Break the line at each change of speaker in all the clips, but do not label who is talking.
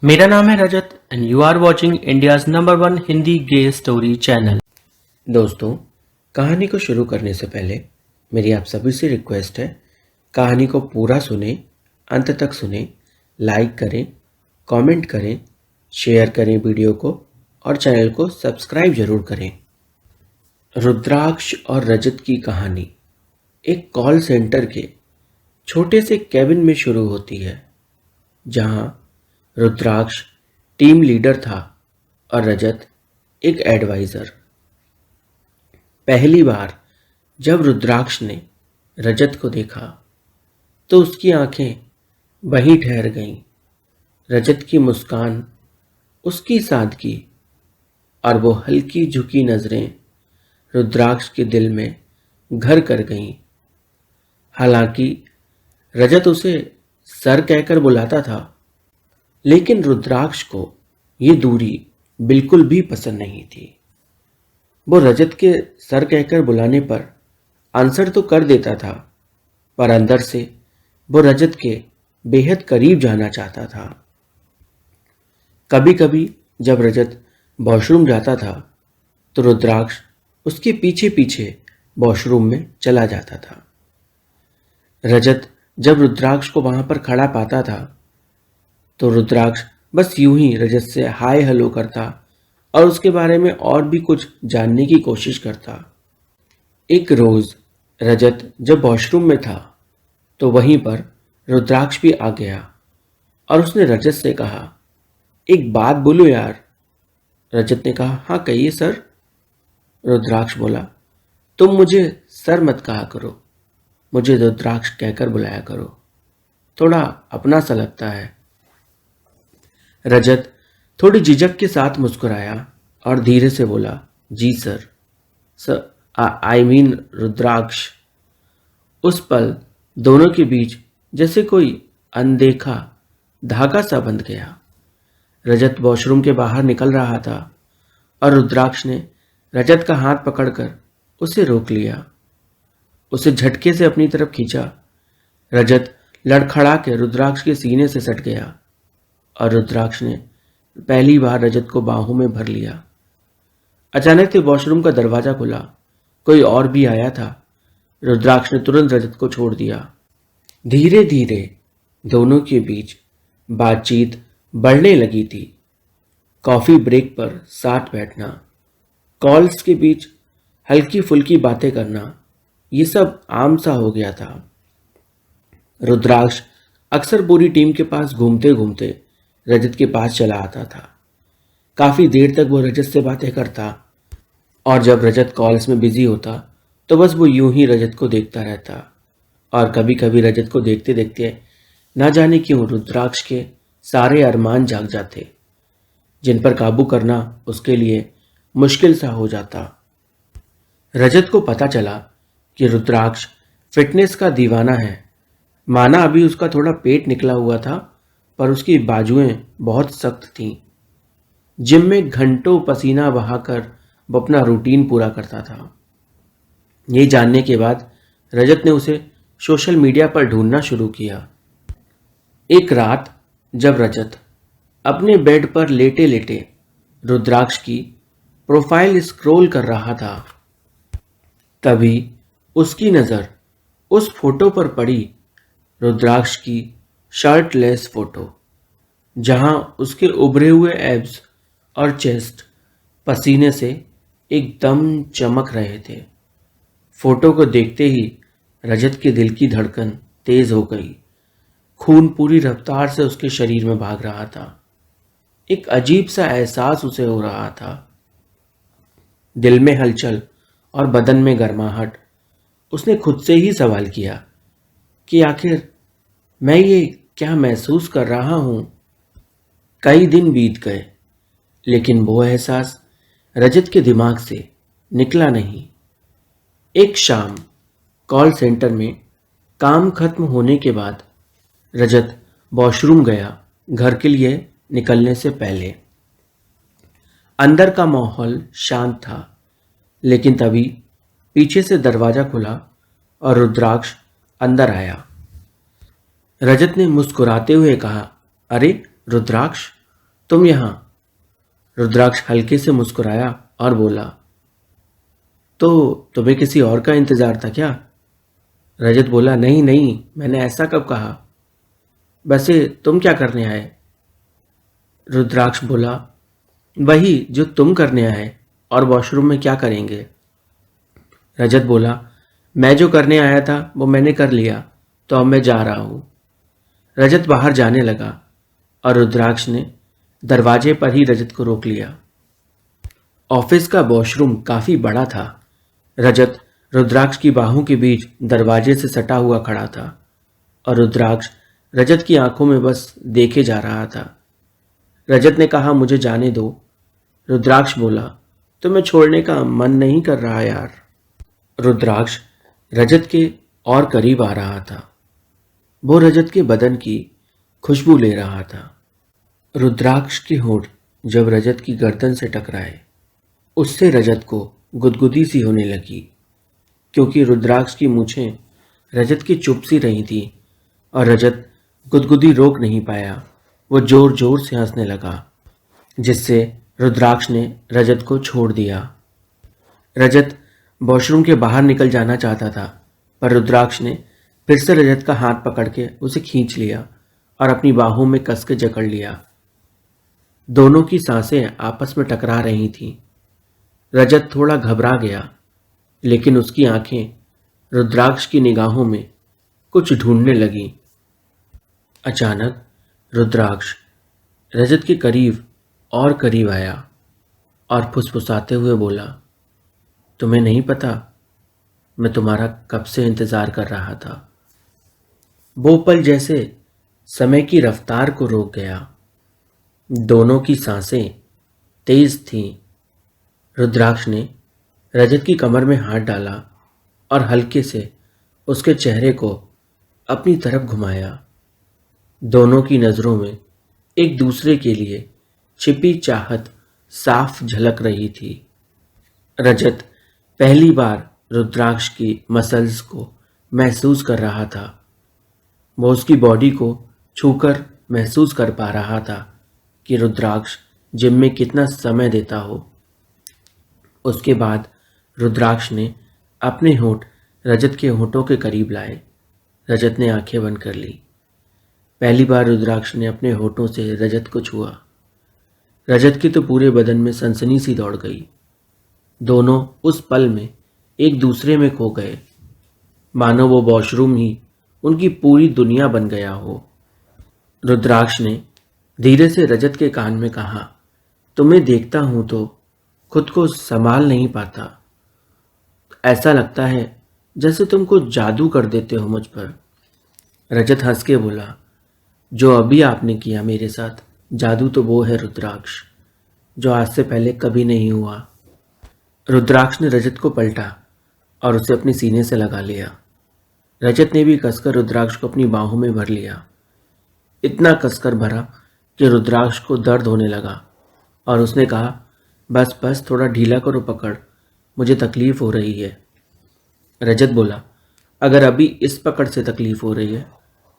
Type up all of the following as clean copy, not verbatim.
मेरा नाम है Rajat and you are watching India's number 1 Hindi gay story channel. दोस्तों, कहानी को शुरू करने से पहले मेरी आप सभी से रिक्वेस्ट है, कहानी को पूरा सुने, अंत तक सुने, लाइक करें, कमेंट करें, शेयर करें वीडियो को और चैनल को सब्सक्राइब जरूर करें। रुद्राक्ष और रजत की कहानी एक कॉल सेंटर के छोटे से केबिन में शुरू होती है, जहां रुद्राक्ष टीम लीडर था और रजत एक एडवाइजर। पहली बार जब रुद्राक्ष ने रजत को देखा तो उसकी आंखें वहीं ठहर गईं। रजत की मुस्कान, उसकी सादगी और वो हल्की झुकी नजरें रुद्राक्ष के दिल में घर कर गईं। हालांकि रजत उसे सर कहकर बुलाता था, लेकिन रुद्राक्ष को ये दूरी बिल्कुल भी पसंद नहीं थी। वो रजत के सर कहकर बुलाने पर आंसर तो कर देता था, पर अंदर से वो रजत के बेहद करीब जाना चाहता था। कभी कभी जब रजत वॉशरूम जाता था तो रुद्राक्ष उसके पीछे पीछे वॉशरूम में चला जाता था। रजत जब रुद्राक्ष को वहां पर खड़ा पाता था तो रुद्राक्ष बस यूं ही रजत से हाय हेलो करता और उसके बारे में और भी कुछ जानने की कोशिश करता। एक रोज रजत जब वॉशरूम में था तो वहीं पर रुद्राक्ष भी आ गया और उसने रजत से कहा, एक बात बोलो यार। रजत ने कहा, हाँ कहिए सर। रुद्राक्ष बोला, तुम मुझे सर मत कहा करो, मुझे रुद्राक्ष कहकर बुलाया करो, थोड़ा अपना सा लगता है। रजत थोड़ी झिझक के साथ मुस्कुराया और धीरे से बोला, जी सर आई मीन रुद्राक्ष। उस पल दोनों के बीच जैसे कोई अनदेखा धागा सा बंध गया। रजत वॉशरूम के बाहर निकल रहा था और रुद्राक्ष ने रजत का हाथ पकड़कर उसे रोक लिया, उसे झटके से अपनी तरफ खींचा। रजत लड़खड़ा के रुद्राक्ष के सीने से सट गया और रुद्राक्ष ने पहली बार रजत को बाहों में भर लिया। अचानक से वॉशरूम का दरवाजा खुला, कोई और भी आया था। रुद्राक्ष ने तुरंत रजत को छोड़ दिया। धीरे धीरे दोनों के बीच बातचीत बढ़ने लगी थी। कॉफी ब्रेक पर साथ बैठना, कॉल्स के बीच हल्की फुल्की बातें करना, ये सब आम सा हो गया था। रुद्राक्ष अक्सर पूरी टीम के पास घूमते घूमते रजत के पास चला आता था। काफी देर तक वो रजत से बातें करता और जब रजत कॉल्स में बिजी होता तो बस वो यूं ही रजत को देखता रहता। और कभी कभी रजत को देखते देखते ना जाने क्यों रुद्राक्ष के सारे अरमान जाग जाते, जिन पर काबू करना उसके लिए मुश्किल सा हो जाता। रजत को पता चला कि रुद्राक्ष फिटनेस का दीवाना है। माना अभी उसका थोड़ा पेट निकला हुआ था, पर उसकी बाजुएं बहुत सख्त थीं। जिम में घंटों पसीना बहाकर वो अपना रूटीन पूरा करता था। ये जानने के बाद रजत ने उसे सोशल मीडिया पर ढूंढना शुरू किया। एक रात जब रजत अपने बेड पर लेटे लेटे रुद्राक्ष की प्रोफाइल स्क्रॉल कर रहा था, तभी उसकी नजर उस फोटो पर पड़ी, रुद्राक्ष की शर्टलेस फोटो, जहां उसके उभरे हुए एब्स और चेस्ट पसीने से एकदम चमक रहे थे। फोटो को देखते ही रजत के दिल की धड़कन तेज हो गई। खून पूरी रफ्तार से उसके शरीर में भाग रहा था। एक अजीब सा एहसास उसे हो रहा था, दिल में हलचल और बदन में गर्माहट। उसने खुद से ही सवाल किया कि आखिर मैं ये क्या महसूस कर रहा हूं। कई दिन बीत गए, लेकिन वो एहसास रजत के दिमाग से निकला नहीं। एक शाम कॉल सेंटर में काम खत्म होने के बाद रजत वॉशरूम गया, घर के लिए निकलने से पहले। अंदर का माहौल शांत था, लेकिन तभी पीछे से दरवाजा खुला और रुद्राक्ष अंदर आया। रजत ने मुस्कुराते हुए कहा, अरे रुद्राक्ष, तुम यहां? रुद्राक्ष हल्के से मुस्कुराया और बोला, तो तुम्हें किसी और का इंतजार था क्या? रजत बोला, नहीं नहीं, मैंने ऐसा कब कहा। वैसे तुम क्या करने आए? रुद्राक्ष बोला, वही जो तुम करने आए, और वॉशरूम में क्या करेंगे? रजत बोला, मैं जो करने आया था वो मैंने कर लिया, तो अब मैं जा रहा हूं। रजत बाहर जाने लगा और रुद्राक्ष ने दरवाजे पर ही रजत को रोक लिया। ऑफिस का वॉशरूम काफी बड़ा था। रजत रुद्राक्ष की बाहों के बीच दरवाजे से सटा हुआ खड़ा था और रुद्राक्ष रजत की आंखों में बस देखे जा रहा था। रजत ने कहा, मुझे जाने दो। रुद्राक्ष बोला, तुम्हें छोड़ने का मन नहीं कर रहा यार। रुद्राक्ष रजत के और करीब आ रहा था। वो रजत के बदन की खुशबू ले रहा था। रुद्राक्ष के होंठ जब रजत की गर्दन से टकराए, उससे रजत को गुदगुदी सी होने लगी, क्योंकि रुद्राक्ष की मूछें रजत की चुप सी रही थी और रजत गुदगुदी रोक नहीं पाया। वो जोर जोर से हंसने लगा, जिससे रुद्राक्ष ने रजत को छोड़ दिया। रजत वॉशरूम के बाहर निकल जाना चाहता था, पर रुद्राक्ष ने फिर से रजत का हाथ पकड़ के उसे खींच लिया और अपनी बाहों में कस के जकड़ लिया। दोनों की सांसें आपस में टकरा रही थीं। रजत थोड़ा घबरा गया, लेकिन उसकी आंखें रुद्राक्ष की निगाहों में कुछ ढूंढने लगीं। अचानक रुद्राक्ष रजत के करीब और करीब आया और फुसफुसाते हुए बोला, तुम्हें नहीं पता, मैं तुम्हारा कब से इंतजार कर रहा था। वो पल जैसे समय की रफ्तार को रोक गया। दोनों की सांसें तेज थीं। रुद्राक्ष ने रजत की कमर में हाथ डाला और हल्के से उसके चेहरे को अपनी तरफ घुमाया। दोनों की नजरों में एक दूसरे के लिए छिपी चाहत साफ झलक रही थी। रजत पहली बार रुद्राक्ष की मसल्स को महसूस कर रहा था। वो उसकी बॉडी को छूकर महसूस कर पा रहा था कि रुद्राक्ष जिम में कितना समय देता हो। उसके बाद रुद्राक्ष ने अपने होंठ रजत के होंठों के करीब लाए। रजत ने आंखें बंद कर ली। पहली बार रुद्राक्ष ने अपने होठों से रजत को छुआ। रजत के तो पूरे बदन में सनसनी सी दौड़ गई। दोनों उस पल में एक दूसरे में खो गए, मानो वो वॉशरूम ही उनकी पूरी दुनिया बन गया हो। रुद्राक्ष ने धीरे से रजत के कान में कहा, तुम्हें देखता हूं तो खुद को संभाल नहीं पाता। ऐसा लगता है जैसे तुम कुछ जादू कर देते हो मुझ पर। रजत हंस के बोला, जो अभी आपने किया मेरे साथ जादू तो वो है रुद्राक्ष, जो आज से पहले कभी नहीं हुआ। रुद्राक्ष ने रजत को पलटा और उसे अपने सीने से लगा लिया। रजत ने भी कसकर रुद्राक्ष को अपनी बाहों में भर लिया। इतना कसकर भरा कि रुद्राक्ष को दर्द होने लगा और उसने कहा, बस बस थोड़ा ढीला करो पकड़, मुझे तकलीफ हो रही है। रजत बोला, अगर अभी इस पकड़ से तकलीफ हो रही है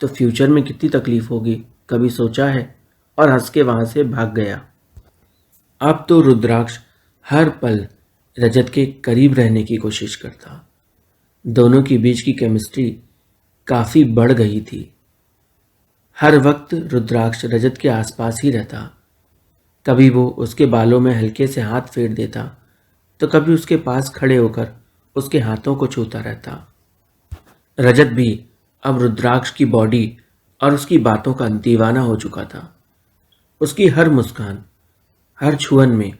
तो फ्यूचर में कितनी तकलीफ होगी, कभी सोचा है? और हंस के वहां से भाग गया। अब तो रुद्राक्ष हर पल रजत के करीब रहने की कोशिश करता। दोनों के बीच की केमिस्ट्री काफी बढ़ गई थी। हर वक्त रुद्राक्ष रजत के आसपास ही रहता। कभी वो उसके बालों में हल्के से हाथ फेर देता, तो कभी उसके पास खड़े होकर उसके हाथों को छूता रहता। रजत भी अब रुद्राक्ष की बॉडी और उसकी बातों का दीवाना हो चुका था। उसकी हर मुस्कान, हर छुअन में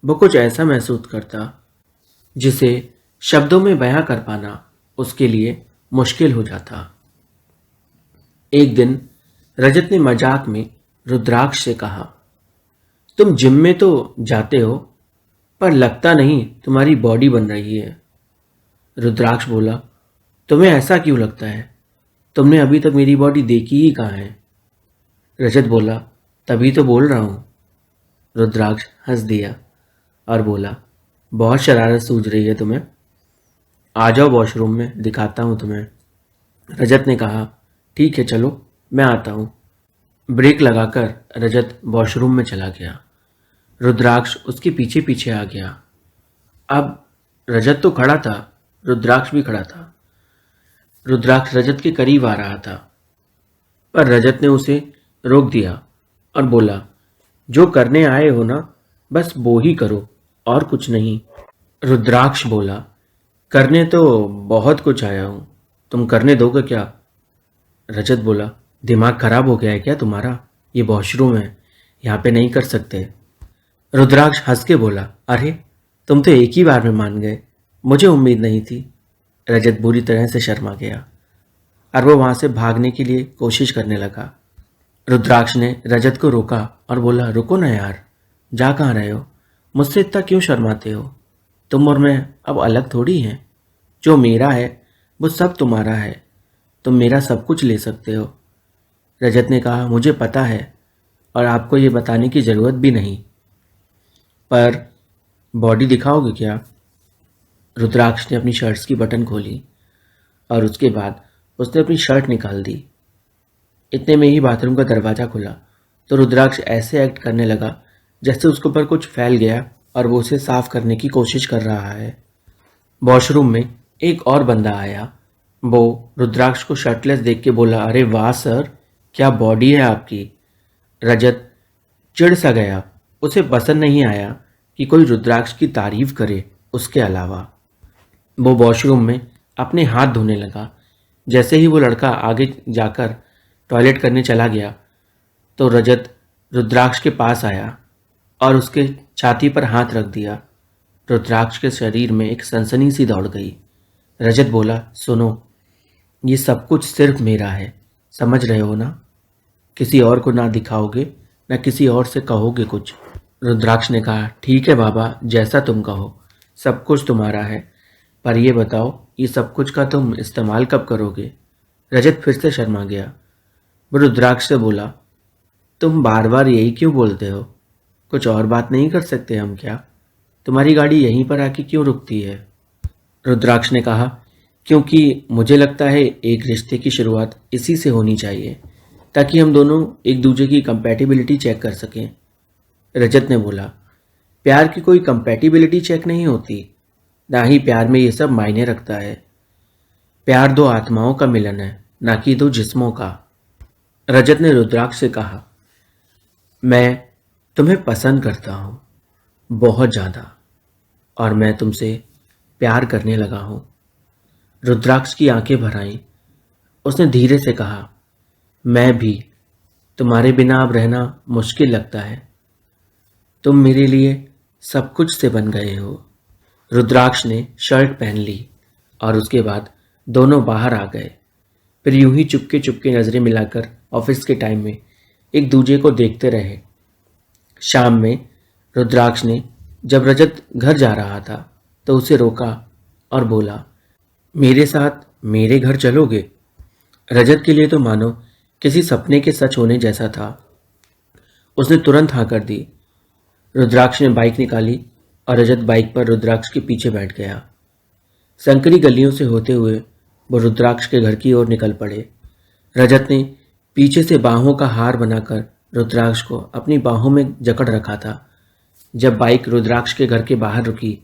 वो कुछ ऐसा महसूस करता जिसे शब्दों में बयां कर पाना उसके लिए मुश्किल हो जाता। एक दिन रजत ने मजाक में रुद्राक्ष से कहा, तुम जिम में तो जाते हो, पर लगता नहीं तुम्हारी बॉडी बन रही है। रुद्राक्ष बोला, तुम्हें ऐसा क्यों लगता है? तुमने अभी तक मेरी बॉडी देखी ही कहाँ है? रजत बोला, तभी तो बोल रहा हूं। रुद्राक्ष हंस दिया और बोला, बहुत शरारत सूझ रही है तुम्हें, आ जाओ वॉशरूम में, दिखाता हूं तुम्हें। रजत ने कहा, ठीक है चलो, मैं आता हूं। ब्रेक लगाकर रजत वॉशरूम में चला गया। रुद्राक्ष उसके पीछे पीछे आ गया। अब रजत तो खड़ा था, रुद्राक्ष भी खड़ा था। रुद्राक्ष रजत के करीब आ रहा था, पर रजत ने उसे रोक दिया और बोला, जो करने आए हो ना, बस वो ही करो और कुछ नहीं। रुद्राक्ष बोला, करने तो बहुत कुछ आया हूं, तुम करने दोगे क्या? रजत बोला, दिमाग खराब हो गया है क्या तुम्हारा? ये वॉशरूम है, यहाँ पे नहीं कर सकते। रुद्राक्ष हंस के बोला, अरे तुम तो एक ही बार में मान गए, मुझे उम्मीद नहीं थी। रजत बुरी तरह से शर्मा गया और वो वहां से भागने के लिए कोशिश करने लगा। रुद्राक्ष ने रजत को रोका और बोला, रुको ना यार, जा कहाँ रहे हो? मुझसे इतना क्यों शर्माते हो? तुम और मैं अब अलग थोड़ी हैं। जो मेरा है वो सब तुम्हारा है, तुम मेरा सब कुछ ले सकते हो। रजत ने कहा, मुझे पता है और आपको ये बताने की ज़रूरत भी नहीं, पर बॉडी दिखाओगे क्या? रुद्राक्ष ने अपनी शर्ट्स की बटन खोली और उसके बाद उसने अपनी शर्ट निकाल दी। इतने में ही बाथरूम का दरवाज़ा खुला तो रुद्राक्ष ऐसे एक्ट करने लगा जैसे उसके ऊपर कुछ फैल गया और वो उसे साफ करने की कोशिश कर रहा है। वॉशरूम में एक और बंदा आया। वो रुद्राक्ष को शर्टलेस देख के बोला, अरे वाह सर, क्या बॉडी है आपकी। रजत चिढ़ सा गया, उसे पसंद नहीं आया कि कोई रुद्राक्ष की तारीफ करे उसके अलावा। वो वॉशरूम में अपने हाथ धोने लगा। जैसे ही वो लड़का आगे जाकर टॉयलेट करने चला गया तो रजत रुद्राक्ष के पास आया और उसके छाती पर हाथ रख दिया। रुद्राक्ष के शरीर में एक सनसनी सी दौड़ गई। रजत बोला, सुनो, ये सब कुछ सिर्फ मेरा है, समझ रहे हो ना? किसी और को ना दिखाओगे, ना किसी और से कहोगे कुछ। रुद्राक्ष ने कहा, ठीक है बाबा, जैसा तुम कहो, सब कुछ तुम्हारा है, पर ये बताओ, ये सब कुछ का तुम इस्तेमाल कब करोगे? रजत फिर से शर्मा गया। वो रुद्राक्ष से बोला, तुम बार बार यही क्यों बोलते हो? कुछ और बात नहीं कर सकते हम क्या? तुम्हारी गाड़ी यहीं पर आके क्यों रुकती है? रुद्राक्ष ने कहा, क्योंकि मुझे लगता है एक रिश्ते की शुरुआत इसी से होनी चाहिए, ताकि हम दोनों एक दूसरे की कंपैटिबिलिटी चेक कर सकें। रजत ने बोला, प्यार की कोई कंपैटिबिलिटी चेक नहीं होती, ना ही प्यार में ये सब मायने रखता है। प्यार दो आत्माओं का मिलन है, ना कि दो जिस्मों का। रजत ने रुद्राक्ष से कहा, मैं तुम्हें पसंद करता हूँ, बहुत ज़्यादा, और मैं तुमसे प्यार करने लगा हूँ। रुद्राक्ष की आंखें भर आईं। उसने धीरे से कहा, मैं भी। तुम्हारे बिना अब रहना मुश्किल लगता है। तुम मेरे लिए सब कुछ से बन गए हो। रुद्राक्ष ने शर्ट पहन ली और उसके बाद दोनों बाहर आ गए। फिर यूं ही चुपके चुपके नज़रें मिलाकर ऑफिस के टाइम में एक दूजे को देखते रहे। शाम में रुद्राक्ष ने जब रजत घर जा रहा था तो उसे रोका और बोला, मेरे साथ मेरे घर चलोगे? रजत के लिए तो मानो किसी सपने के सच होने जैसा था। उसने तुरंत हाँ कर दी। रुद्राक्ष ने बाइक निकाली और रजत बाइक पर रुद्राक्ष के पीछे बैठ गया। संकरी गलियों से होते हुए वो रुद्राक्ष के घर की ओर निकल पड़े। रजत ने पीछे से बाहों का हार बनाकर रुद्राक्ष को अपनी बाहों में जकड़ रखा था। जब बाइक रुद्राक्ष के घर के बाहर रुकी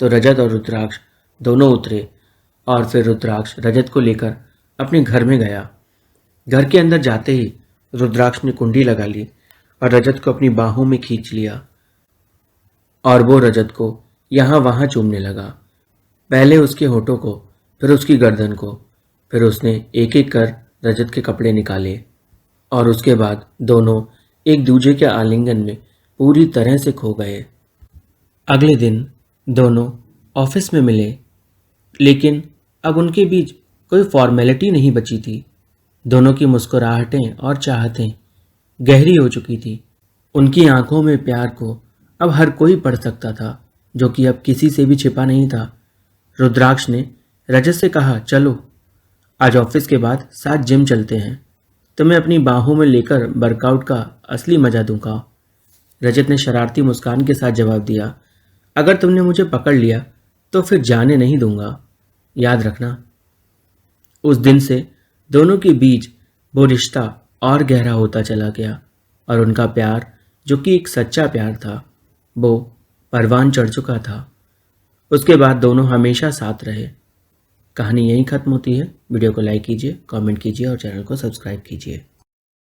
तो रजत और रुद्राक्ष दोनों उतरे और फिर रुद्राक्ष रजत को लेकर अपने घर में गया। घर के अंदर जाते ही रुद्राक्ष ने कुंडी लगा ली और रजत को अपनी बाहों में खींच लिया और वो रजत को यहाँ वहाँ चूमने लगा। पहले उसके होठों को, फिर उसकी गर्दन को, फिर उसने एक एक कर रजत के कपड़े निकाले और उसके बाद दोनों एक दूसरे के आलिंगन में पूरी तरह से खो गए। अगले दिन दोनों ऑफिस में मिले, लेकिन अब उनके बीच कोई फॉर्मेलिटी नहीं बची थी। दोनों की मुस्कुराहटें और चाहतें गहरी हो चुकी थी। उनकी आंखों में प्यार को अब हर कोई पढ़ सकता था, जो कि अब किसी से भी छिपा नहीं था। रुद्राक्ष ने रजत से कहा, चलो आज ऑफिस के बाद साथ जिम चलते हैं, तुम्हें अपनी बाहों में लेकर वर्कआउट का असली मजा दूंगा। रजत ने शरारती मुस्कान के साथ जवाब दिया, अगर तुमने मुझे पकड़ लिया तो फिर जाने नहीं दूंगा, याद रखना। उस दिन से दोनों के बीच वो रिश्ता और गहरा होता चला गया और उनका प्यार, जो कि एक सच्चा प्यार था, वो परवान चढ़ चुका था। उसके बाद दोनों हमेशा साथ रहे। कहानी यहीं ख़त्म होती है। वीडियो को लाइक कीजिए, कमेंट कीजिए और चैनल को सब्सक्राइब कीजिए।